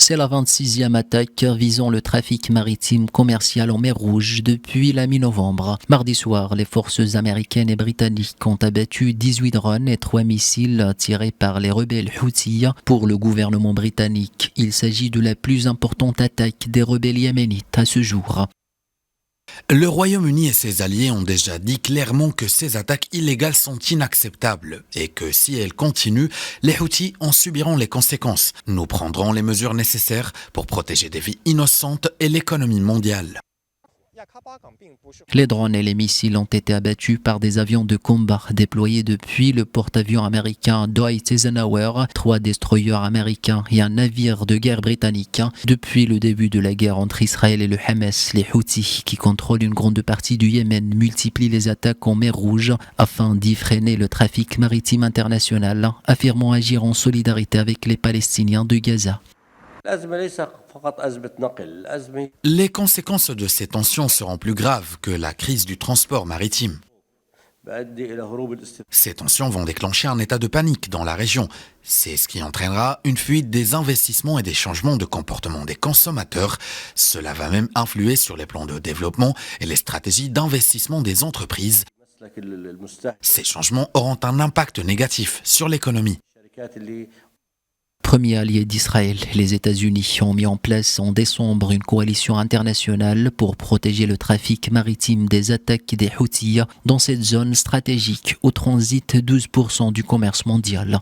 C'est la 26e attaque visant le trafic maritime commercial en mer Rouge depuis la mi-novembre. Mardi soir, les forces américaines et britanniques ont abattu 18 drones et 3 missiles tirés par les rebelles Houthis. Pour le gouvernement britannique, il s'agit de la plus importante attaque des rebelles yéménites à ce jour. Le Royaume-Uni et ses alliés ont déjà dit clairement que ces attaques illégales sont inacceptables et que si elles continuent, les Houthis en subiront les conséquences. Nous prendrons les mesures nécessaires pour protéger des vies innocentes et l'économie mondiale. Les drones et les missiles ont été abattus par des avions de combat déployés depuis le porte-avions américain Dwight Eisenhower, 3 destroyers américains et un navire de guerre britannique. Depuis le début de la guerre entre Israël et le Hamas, les Houthis, qui contrôlent une grande partie du Yémen, multiplient les attaques en mer Rouge afin d'y freiner le trafic maritime international, affirmant agir en solidarité avec les Palestiniens de Gaza. Les conséquences de ces tensions seront plus graves que la crise du transport maritime. Ces tensions vont déclencher un état de panique dans la région. C'est ce qui entraînera une fuite des investissements et des changements de comportement des consommateurs. Cela va même influer sur les plans de développement et les stratégies d'investissement des entreprises. Ces changements auront un impact négatif sur l'économie. Premier allié d'Israël, les États-Unis ont mis en place en décembre une coalition internationale pour protéger le trafic maritime des attaques des Houthis dans cette zone stratégique où transitent 12% du commerce mondial.